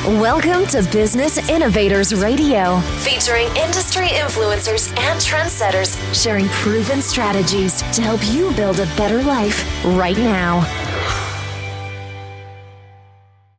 Welcome to Business Innovators Radio, featuring industry influencers and trendsetters sharing proven strategies to help you build a better life right now.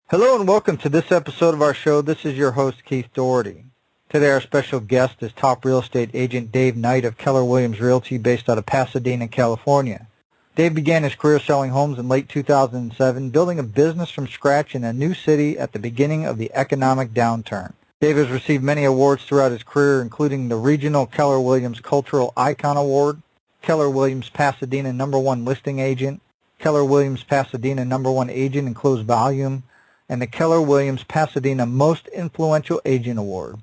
Hello and welcome to this episode of our show. This is your host, Keith Doherty. Today our special guest is top real estate agent Dave Knight of Keller Williams Realty based out of Pasadena, California. Dave began his career selling homes in late 2007, building a business from scratch in a new city at the beginning of the economic downturn. Dave has received many awards throughout his career, including the Regional Keller Williams Cultural Icon Award, Keller Williams Pasadena #1 Listing Agent, Keller Williams Pasadena #1 Agent in Closed Volume, and the Keller Williams Pasadena Most Influential Agent Award.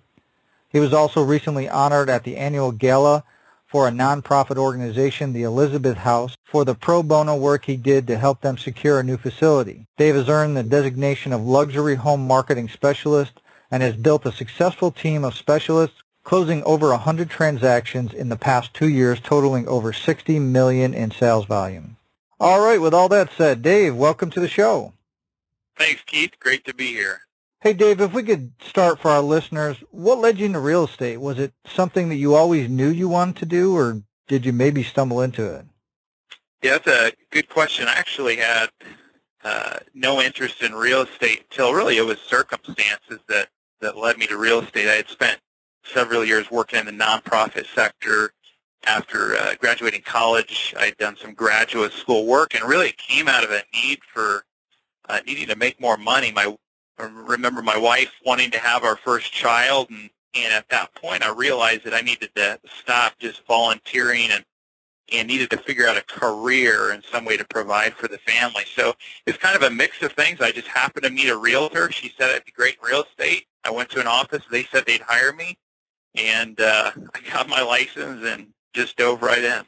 He was also recently honored at the annual gala for a nonprofit organization, the Elizabeth House, for the pro bono work he did to help them secure a new facility. Dave has earned the designation of Luxury Home Marketing Specialist and has built a successful team of specialists, closing over 100 transactions in the past 2 years, totaling over $60 million in sales volume. All right, with all that said, Dave, welcome to the show. Thanks, Keith. Great to be here. Hey, Dave, if we could start for our listeners, what led you into real estate? Was it something that you always knew you wanted to do, or did you maybe stumble into it? Yeah, that's a good question. I actually had no interest in real estate until really it was circumstances that led me to real estate. I had spent several years working in the nonprofit sector. After graduating college, I had done some graduate school work, and really it came out of a need for needing to make more money. I remember my wife wanting to have our first child, and at that point I realized that I needed to stop just volunteering and needed to figure out a career and some way to provide for the family. So it's kind of a mix of things. I just happened to meet a realtor. She said I'd be great in real estate. I went to an office. They said they'd hire me, and I got my license and just dove right in.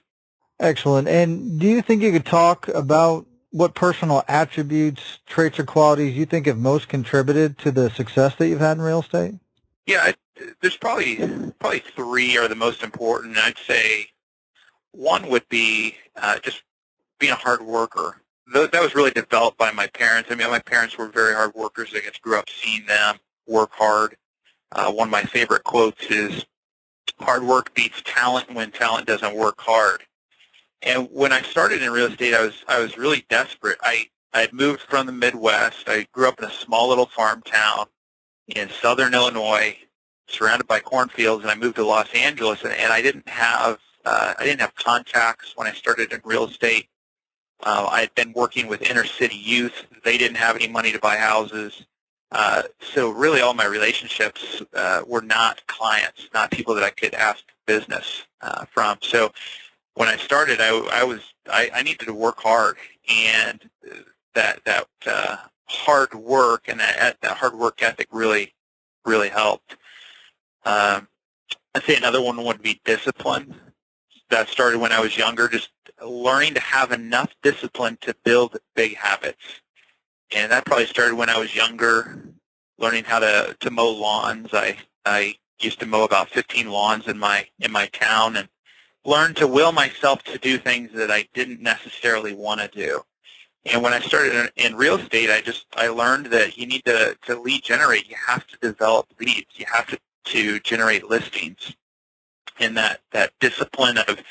Excellent. And do you think you could talk about what personal attributes, traits, or qualities you think have most contributed to the success that you've had in real estate? Yeah, there's probably three are the most important. I'd say one would be just being a hard worker. That was really developed by my parents. I mean, my parents were very hard workers. I just grew up seeing them work hard. One of my favorite quotes is, "Hard work beats talent when talent doesn't work hard." And when I started in real estate, I was really desperate. I had moved from the Midwest. I grew up in a small little farm town in southern Illinois, surrounded by cornfields, and I moved to Los Angeles. And I didn't have contacts when I started in real estate. I had been working with inner city youth. They didn't have any money to buy houses. So really, all my relationships were not clients, not people that I could ask business from. So when I started, I needed to work hard, and that hard work and that hard work ethic really helped. I'd say another one would be discipline. That started when I was younger, just learning to have enough discipline to build big habits, and that probably started when I was younger, learning how to mow lawns. I used to mow about 15 lawns in my town, and learned to will myself to do things that I didn't necessarily want to do. And when I started in real estate, I learned that you need to lead generate. You have to develop leads. You have to generate listings. And that discipline of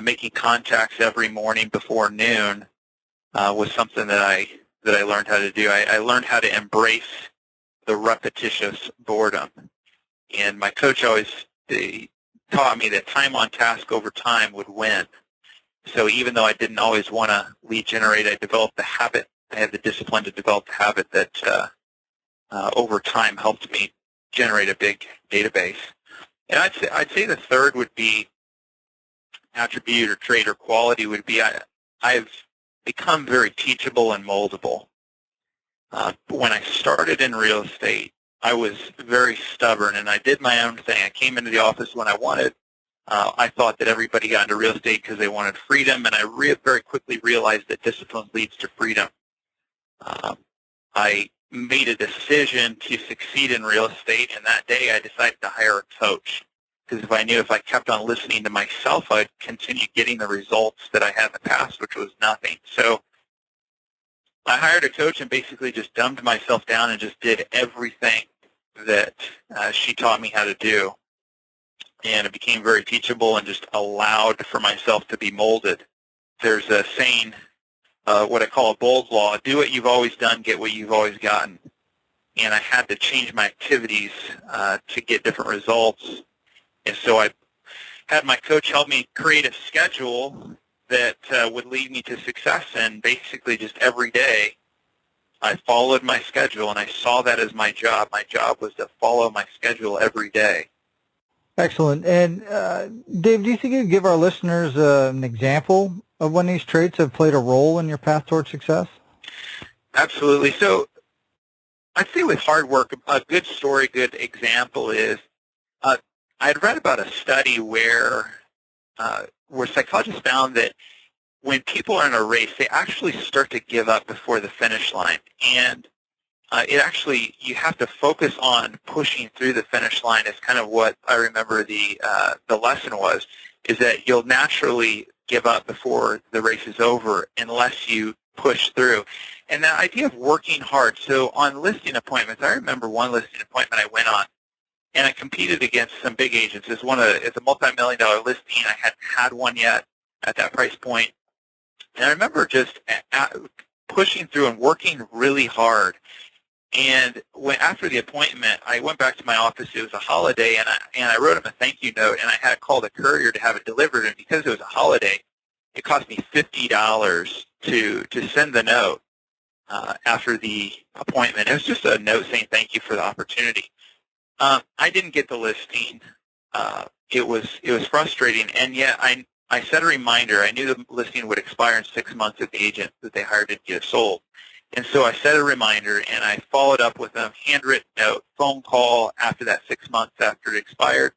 making contacts every morning before noon was something that I learned how to do. I learned how to embrace the repetitious boredom. And my coach always taught me that time on task over time would win. So even though I didn't always want to lead generate, I developed the habit. I had the discipline to develop the habit that over time helped me generate a big database. And I'd say the third would be attribute or trait or quality would be I've become very teachable and moldable. When I started in real estate, I was very stubborn, and I did my own thing. I came into the office when I wanted. I thought that everybody got into real estate because they wanted freedom, and I very quickly realized that discipline leads to freedom. I made a decision to succeed in real estate, and that day I decided to hire a coach, because I knew if I kept on listening to myself, I'd continue getting the results that I had in the past, which was nothing. So I hired a coach and basically just dumbed myself down and just did everything that she taught me how to do. And it became very teachable and just allowed for myself to be molded. There's a saying, what I call a bold law: do what you've always done, get what you've always gotten. And I had to change my activities to get different results. And so I had my coach help me create a schedule that would lead me to success. And basically just every day I followed my schedule, and I saw that as my job. My job was to follow my schedule every day. Excellent. And Dave, do you think you could give our listeners an example of when these traits have played a role in your path toward success? Absolutely. So I'd say with hard work, a good story, good example is I'd read about a study where psychologists found that when people are in a race, they actually start to give up before the finish line. And you have to focus on pushing through the finish line. Is kind of what I remember the lesson was, is that you'll naturally give up before the race is over unless you push through. And the idea of working hard. So on listing appointments, I remember one listing appointment I went on, and I competed against some big agents. It's a multi-million-dollar listing. I hadn't had one yet at that price point. And I remember just pushing through and working really hard. And after the appointment, I went back to my office. It was a holiday, and I wrote him a thank you note, and I had called a courier to have it delivered. And because it was a holiday, it cost me $50 to send the note after the appointment. It was just a note saying thank you for the opportunity. I didn't get the listing. It was frustrating, and yet I set a reminder. I knew the listing would expire in 6 months if the agent that they hired didn't get it sold. And so I set a reminder, and I followed up with a handwritten note, phone call after that 6 months after it expired,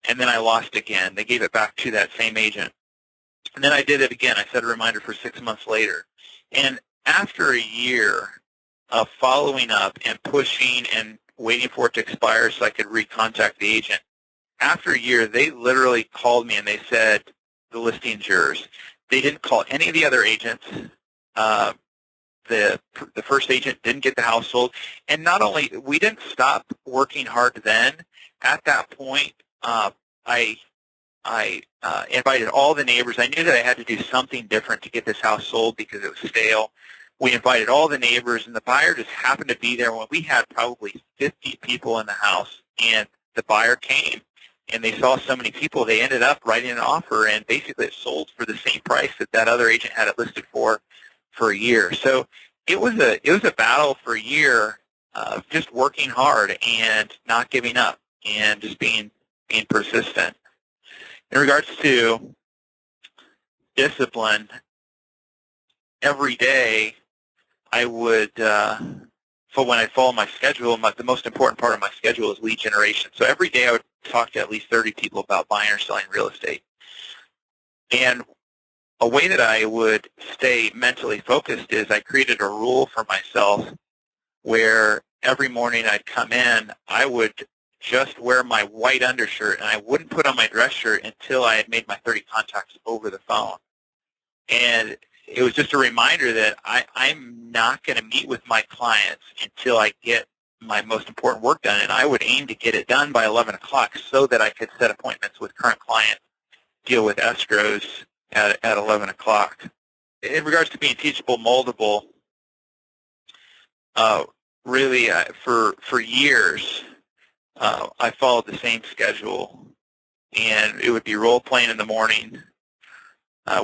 and then I lost again. They gave it back to that same agent. And then I did it again. I set a reminder for 6 months later. And after a year of following up and pushing and waiting for it to expire so I could recontact the agent, after a year, they literally called me and they said, the listing's yours. They didn't call any of the other agents. The first agent didn't get the house sold. And not only, we didn't stop working hard then. At that point, I invited all the neighbors. I knew that I had to do something different to get this house sold because it was stale. We invited all the neighbors, and the buyer just happened to be there when we had probably 50 people in the house. And the buyer came, and they saw so many people, they ended up writing an offer, and basically it sold for the same price that other agent had it listed for a year. So it was a battle for a year of just working hard and not giving up and just being persistent. In regards to discipline, every day I would, when I follow my schedule, the most important part of my schedule is lead generation. So every day I would talk to at least 30 people about buying or selling real estate. And a way that I would stay mentally focused is I created a rule for myself where every morning I'd come in, I would just wear my white undershirt, and I wouldn't put on my dress shirt until I had made my 30 contacts over the phone. And it was just a reminder that I'm not going to meet with my clients until I get my most important work done, and I would aim to get it done by 11 o'clock so that I could set appointments with current clients, deal with escrows at 11 o'clock. In regards to being teachable, moldable, really for years I followed the same schedule, and it would be role-playing in the morning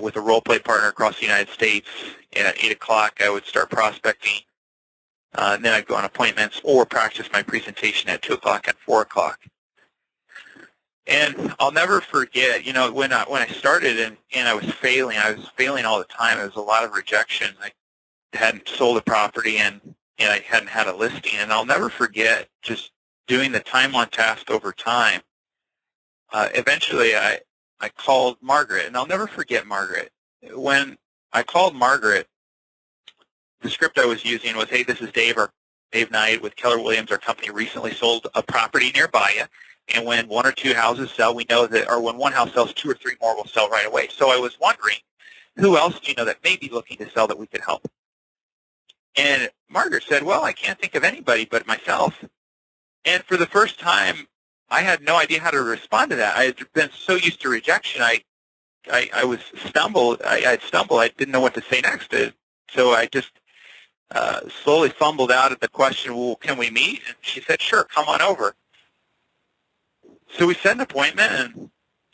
with a role-play partner across the United States. At 8 o'clock I would start prospecting, and then I'd go on appointments or practice my presentation at 2 o'clock and 4 o'clock. And I'll never forget, when I started and I was failing all the time. It was a lot of rejection. I hadn't sold a property and I hadn't had a listing. And I'll never forget just doing the time on task over time. Eventually I called Margaret, and I'll never forget Margaret. When I called Margaret, the script I was using was, hey, this is Dave Knight with Keller Williams. Our company recently sold a property nearby you. And when one or two houses sell, we know that, or when one house sells, 2 or 3 more will sell right away. So I was wondering, who else do you know that may be looking to sell that we could help? And Margaret said, well, I can't think of anybody but myself. And for the first time, I had no idea how to respond to that. I had been so used to rejection, I was stumbled. I stumbled. I didn't know what to say next. So I just slowly fumbled out at the question, well, can we meet? And she said, sure, come on over. So we set an appointment, and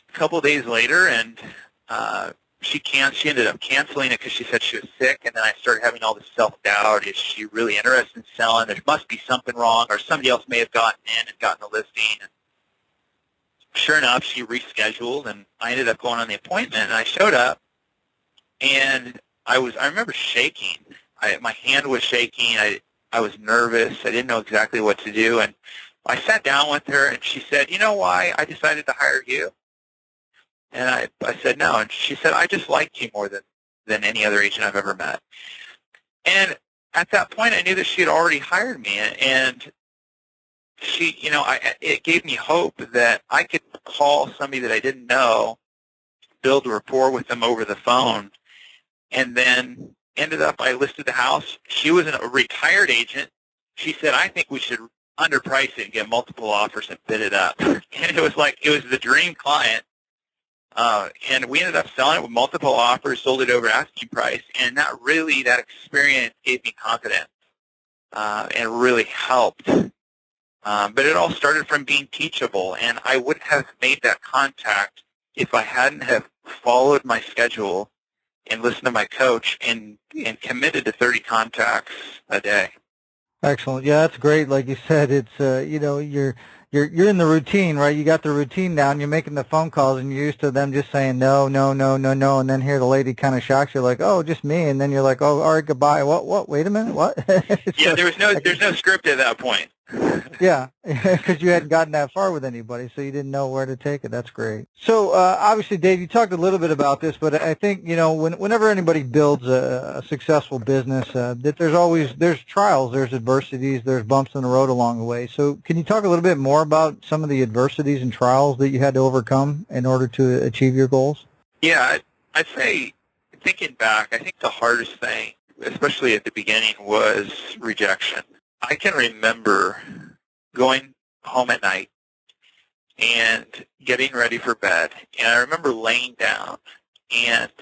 a couple of days later, and she ended up canceling it because she said she was sick, and then I started having all this self-doubt. Is she really interested in selling? There must be something wrong, or somebody else may have gotten in and gotten the listing. And sure enough, she rescheduled, and I ended up going on the appointment, and I showed up, and I remember shaking. My hand was shaking. I was nervous. I didn't know exactly what to do, and I sat down with her, and she said, you know why I decided to hire you? And I said, no. And she said, I just liked you more than any other agent I've ever met. And at that point, I knew that she had already hired me. And she, it gave me hope that I could call somebody that I didn't know, build a rapport with them over the phone, and then ended up, I listed the house. She was a retired agent. She said, I think we should underprice it and get multiple offers and bid it up. And it was the dream client. And we ended up selling it with multiple offers, sold it over asking price, and that experience gave me confidence and really helped. But it all started from being teachable, and I wouldn't have made that contact if I hadn't have followed my schedule and listened to my coach and committed to 30 contacts a day. Excellent. Yeah, that's great. Like you said, it's you're in the routine, right? You got the routine down. You're making the phone calls, and you're used to them just saying no, no, no, no, no, and then here the lady kind of shocks you, like, oh, just me, and then you're like, oh, all right, goodbye. What? Wait a minute, what? Yeah, there's no script at that point. Yeah, because you hadn't gotten that far with anybody, so you didn't know where to take it. That's great. So obviously, Dave, you talked a little bit about this, but I think whenever anybody builds a successful business, that there's trials, there's adversities, there's bumps in the road along the way. So can you talk a little bit more about some of the adversities and trials that you had to overcome in order to achieve your goals? Yeah, I'd say, thinking back, I think the hardest thing, especially at the beginning, was rejection. I can remember going home at night and getting ready for bed, and I remember laying down, and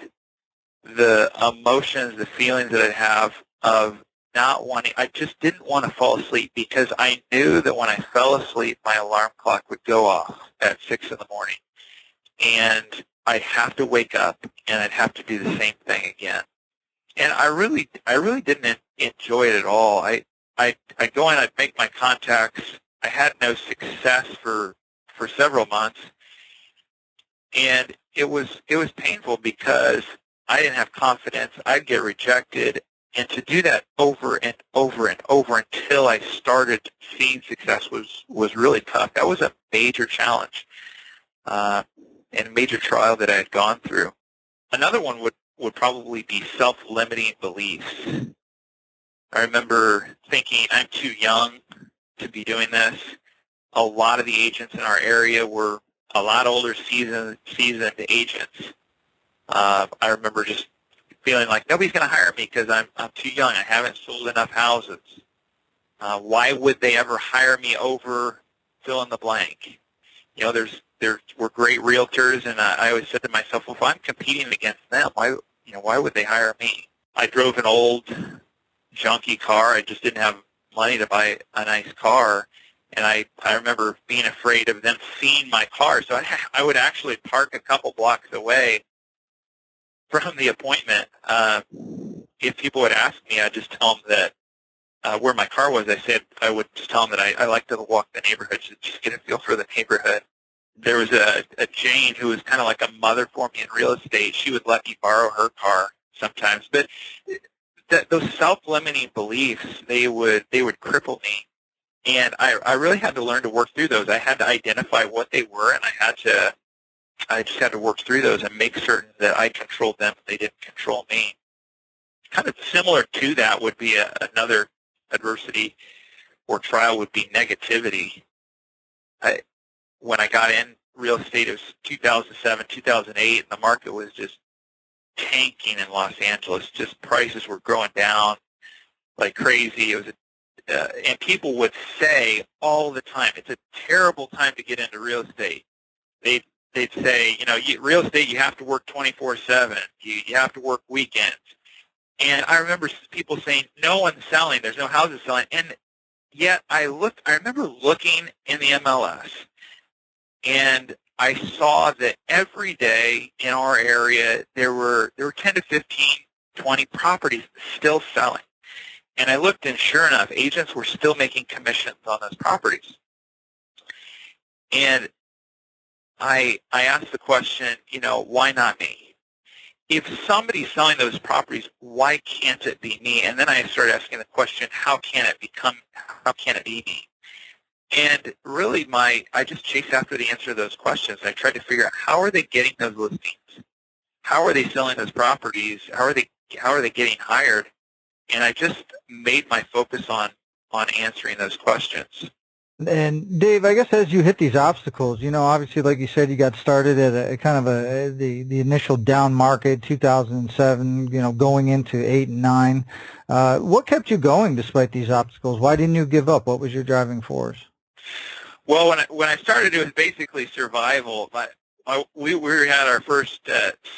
the emotions, the feelings that I'd have of not wanting, I just didn't want to fall asleep because I knew that when I fell asleep, my alarm clock would go off at 6 in the morning, and I'd have to wake up, and I'd have to do the same thing again. And I really didn't enjoy it at all. I'd go in, I'd make my contacts. I had no success for several months, and it was painful because I didn't have confidence. I'd get rejected, and to do that over and over and over until I started seeing success was really tough. That was a major challenge and a major trial that I had gone through. Another one would probably be self-limiting beliefs. I remember thinking, I'm too young to be doing this. A lot of the agents in our area were a lot older, seasoned agents. I remember just feeling like nobody's going to hire me because I'm too young. I haven't sold enough houses. Why would they ever hire me over fill in the blank? We're great realtors, and I always said to myself, well, if I'm competing against them, why would they hire me? I drove an old junky car. I just didn't have money to buy a nice car, and I remember being afraid of them seeing my car, so I would actually park a couple blocks away from the appointment. If people would ask me, I'd just tell them that where my car was. I would just tell them that I like to walk the neighborhood to just get a feel for the neighborhood. There was a Jane who was kind of like a mother for me in real estate. She would let me borrow her car sometimes, but those self-limiting beliefs, they would cripple me, and I really had to learn to work through those. I had to identify what they were, and I just had to work through those and make certain that I controlled them, they didn't control me. Kind of similar to that would be another adversity or trial would be negativity. When I got in real estate, it was 2007, 2008, and the market was just tanking in Los Angeles. Just prices were going down. like crazy. It was and people would say all the time, it's a terrible time to get into real estate. They'd say, real estate, you have to work 24/7. You have to work weekends. And I remember people saying, no one's selling. There's no houses selling. And yet I remember looking in the MLS, and I saw that every day in our area there were 10 to 15, 20 properties still selling. And I looked, and sure enough, agents were still making commissions on those properties. And I asked the question, why not me? If somebody's selling those properties, why can't it be me? And then I started asking the question, how can it be me? And really I just chased after the answer to those questions. I tried to figure out, how are they getting those listings? How are they selling those properties? How are they getting hired? And I just made my focus on answering those questions. And Dave, I guess as you hit these obstacles, obviously, like you said, you got started at the initial down market, 2007, going into 8 and 9. What kept you going despite these obstacles? Why didn't you give up? What was your driving force? Well, when I started, it was basically survival. We had our first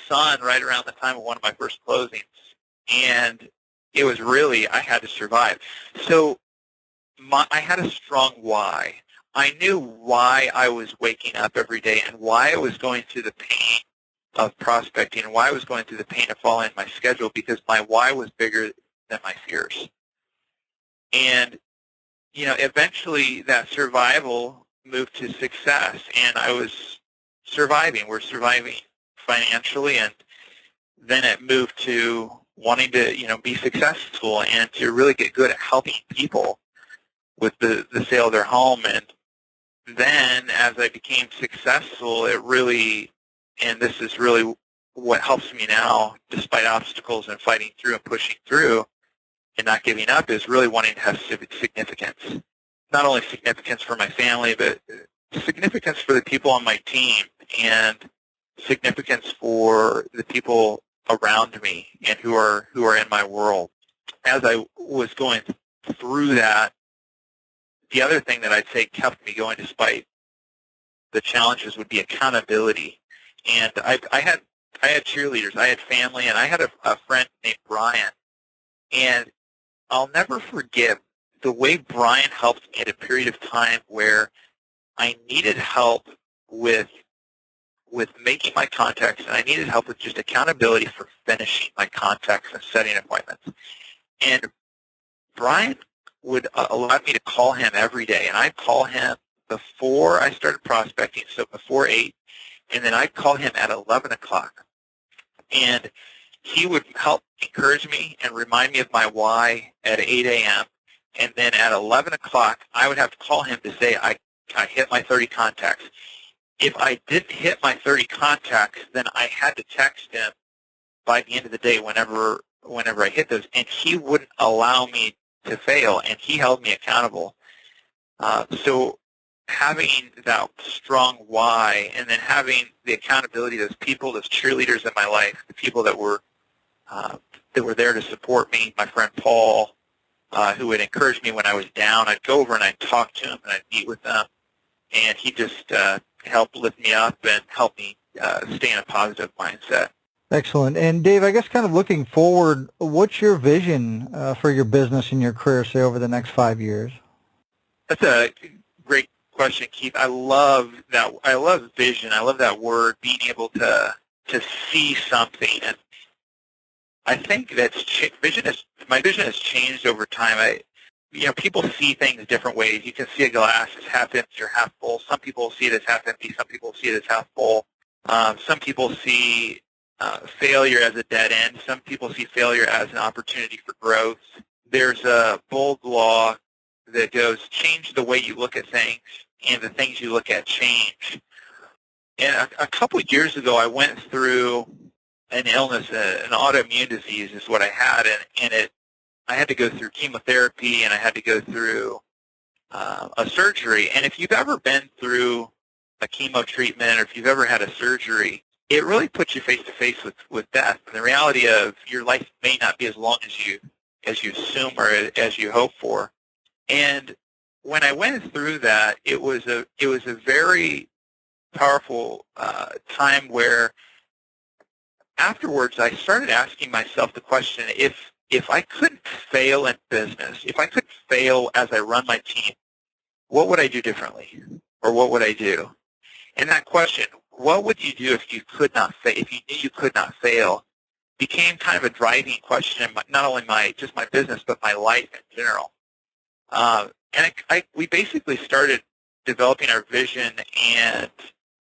son right around the time of one of my first closings, and it was really, I had to survive. So I had a strong why. I knew why I was waking up every day and why I was going through the pain of prospecting and why I was going through the pain of following my schedule, because my why was bigger than my fears. And, eventually that survival moved to success, and I was surviving. We're surviving financially, and then it moved to wanting to, be successful and to really get good at helping people with the sale of their home. And then as I became successful, it really, and this is really what helps me now, despite obstacles and fighting through and pushing through and not giving up, is really wanting to have significance. Not only significance for my family, but significance for the people on my team and significance for the people around me and who are in my world. As I was going through that, the other thing that I'd say kept me going despite the challenges would be accountability. And I had cheerleaders, I had family, and I had a friend named Brian. And I'll never forget the way Brian helped me at a period of time where I needed help with making my contacts, and I needed help with just accountability for finishing my contacts and setting appointments. And Brian would allow me to call him every day, and I'd call him before I started prospecting, so before 8, and then I'd call him at 11 o'clock. And he would help encourage me and remind me of my why at 8 a.m., and then at 11 o'clock, I would have to call him to say I hit my 30 contacts. If I didn't hit my 30 contacts, then I had to text him by the end of the day whenever I hit those, and he wouldn't allow me to fail, and he held me accountable. So having that strong why, and then having the accountability, those people, those cheerleaders in my life, the people that were there to support me, my friend Paul, who would encourage me when I was down. I'd go over and I'd talk to him and I'd meet with them, and he just helped lift me up and help me stay in a positive mindset. Excellent. And Dave, I guess kind of looking forward, what's your vision for your business and your career, say, over the next 5 years? That's a great question, Keith. I love that. I love vision. I love that word, being able to see something. And I think my vision has changed over time. People see things different ways. You can see a glass as half empty or half full. Some people see it as half empty. Some people see it as half full. Some people see failure as a dead end. Some people see failure as an opportunity for growth. There's a bold law that goes, change the way you look at things, and the things you look at change. And a couple of years ago, I went through an illness, an autoimmune disease is what I had, and I had to go through chemotherapy, and I had to go through a surgery. And if you've ever been through a chemo treatment, or if you've ever had a surgery, it really puts you face to face with death and the reality of your life may not be as long as you you assume or as you hope for. And when I went through that, it was a very powerful time where afterwards I started asking myself the question, if I couldn't fail in business, if I could fail as I run my team, what would I do differently, or what would I do? And that question, what would you do if you could not fail, if you knew you could not fail, became kind of a driving question in not only my business, but my life in general. And we basically started developing our vision, and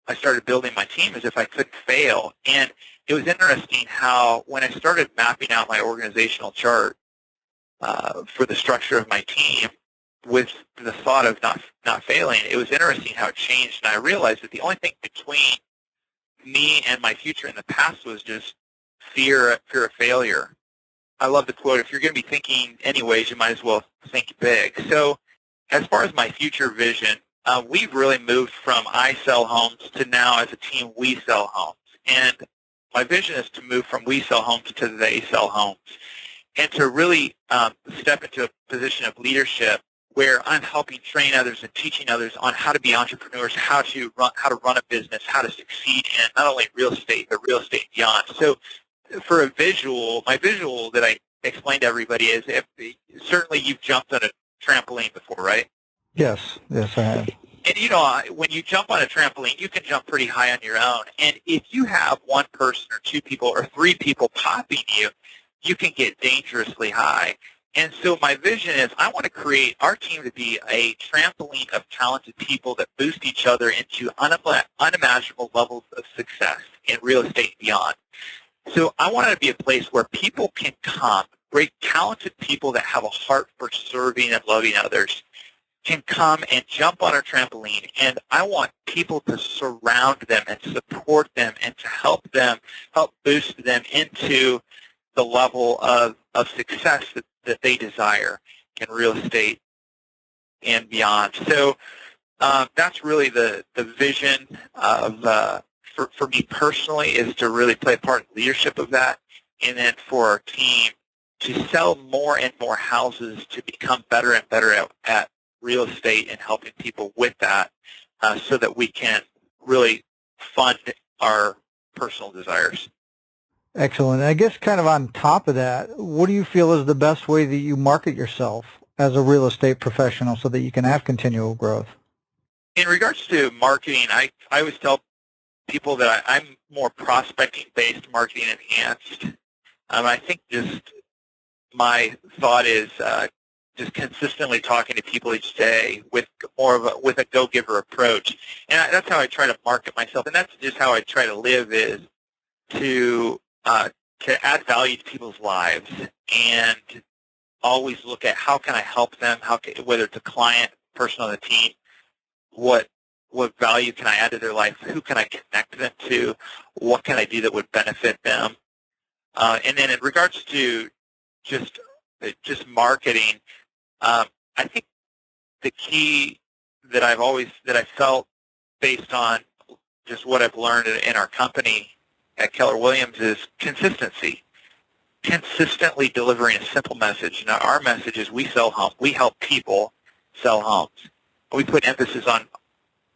I started building my team as if I couldn't fail. And it was interesting how when I started mapping out my organizational chart for the structure of my team with the thought of not failing, it was interesting how it changed. And I realized that the only thing between me and my future in the past was just fear of failure. I love the quote, if you're going to be thinking anyways, you might as well think big. So as far as my future vision, we've really moved from I sell homes to now as a team we sell homes. And my vision is to move from we sell homes to they sell homes, and to really step into a position of leadership where I'm helping train others and teaching others on how to be entrepreneurs, how to run a business, how to succeed in not only real estate, but real estate and beyond. So for a visual, my visual that I explained to everybody is, certainly you've jumped on a trampoline before, right? Yes, I have. And, when you jump on a trampoline, you can jump pretty high on your own. And if you have one person or two people or three people popping you, you can get dangerously high. And so my vision is I want to create our team to be a trampoline of talented people that boost each other into unimaginable levels of success in real estate and beyond. So I want it to be a place where people can come, great talented people that have a heart for serving and loving others, can come and jump on our trampoline, and I want people to surround them and support them and to help boost them into the level of success that they desire in real estate and beyond. So that's really the vision of for me personally, is to really play a part in leadership of that, and then for our team to sell more and more houses, to become better and better at real estate and helping people with that, so that we can really fund our personal desires. Excellent. I guess kind of on top of that, what do you feel is the best way that you market yourself as a real estate professional so that you can have continual growth? In regards to marketing, I always tell people that I'm more prospecting-based, marketing enhanced. I think just my thought is just consistently talking to people each day with a go-giver approach, and that's how I try to market myself, and that's just how I try to live, is to add value to people's lives and always look at how can I help them, whether it's a client, person on the team, what value can I add to their life, who can I connect them to, what can I do that would benefit them. And then in regards to just marketing, I think the key that I felt based on just what I've learned in our company at Keller Williams is consistency. Consistently delivering a simple message. Now, our message is we sell homes. We help people sell homes. We put emphasis on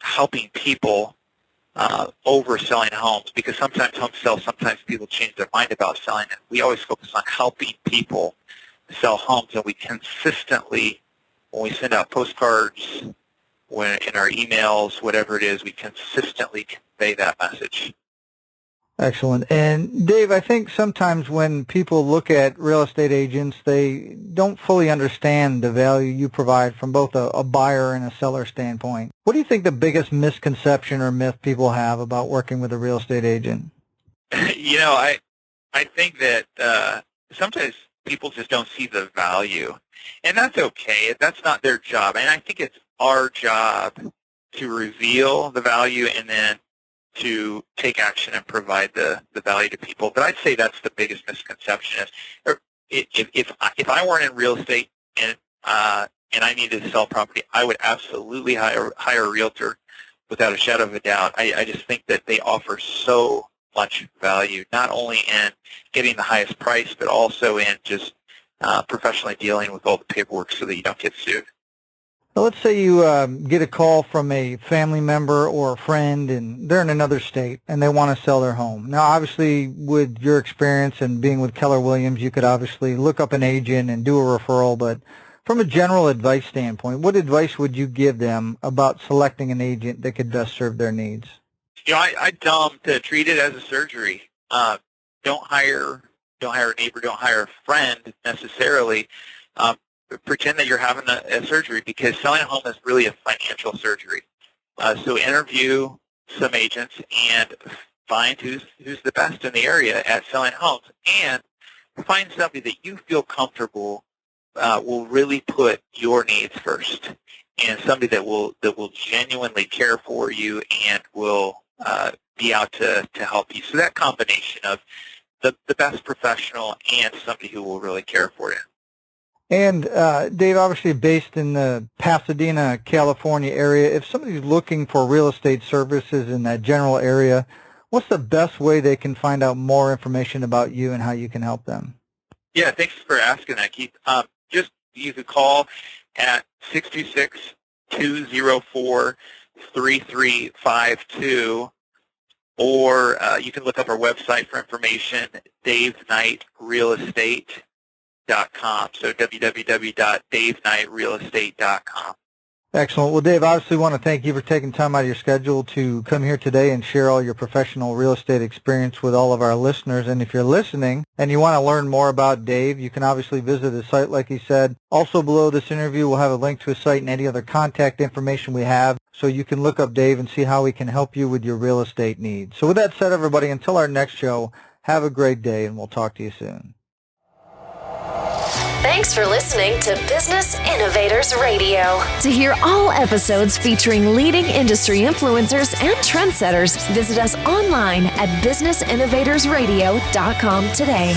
helping people over selling homes, because sometimes homes sell, sometimes people change their mind about selling it. We always focus on helping people sell homes, and we consistently, when we send out postcards, when in our emails, whatever it is, we consistently convey that message. Excellent. And Dave, I think sometimes when people look at real estate agents, they don't fully understand the value you provide from both a buyer and a seller standpoint. What do you think the biggest misconception or myth people have about working with a real estate agent? I think that sometimes people just don't see the value, and that's okay. That's not their job, and I think it's our job to reveal the value and then to take action and provide the value to people. But I'd say that's the biggest misconception. If I weren't in real estate and I needed to sell property, I would absolutely hire a realtor without a shadow of a doubt. I just think that they offer so much value, not only in getting the highest price, but also in just professionally dealing with all the paperwork so that you don't get sued. Now, let's say you get a call from a family member or a friend, and they're in another state, and they want to sell their home. Now, obviously, with your experience and being with Keller Williams, you could obviously look up an agent and do a referral, but from a general advice standpoint, what advice would you give them about selecting an agent that could best serve their needs? I tell them to treat it as a surgery. Don't hire a neighbor, don't hire a friend necessarily. Pretend that you're having a surgery, because selling a home is really a financial surgery. So interview some agents and find who's the best in the area at selling homes, and find somebody that you feel comfortable will really put your needs first, and somebody that will genuinely care for you and will be out to help you. So that combination of the best professional and somebody who will really care for you. And Dave, obviously based in the Pasadena, California area, if somebody's looking for real estate services in that general area, what's the best way they can find out more information about you and how you can help them? Yeah, thanks for asking that, Keith. You could call at 626-204-3352, or you can look up our website for information, daveknightrealestate.com. So www.daveknightrealestate.com. Excellent. Well, Dave, I obviously want to thank you for taking time out of your schedule to come here today and share all your professional real estate experience with all of our listeners. And if you're listening and you want to learn more about Dave, you can obviously visit his site, like he said. Also below this interview, we'll have a link to his site and any other contact information we have, so you can look up Dave and see how he can help you with your real estate needs. So with that said, everybody, until our next show, have a great day, and we'll talk to you soon. Thanks for listening to Business Innovators Radio. To hear all episodes featuring leading industry influencers and trendsetters, visit us online at businessinnovatorsradio.com today.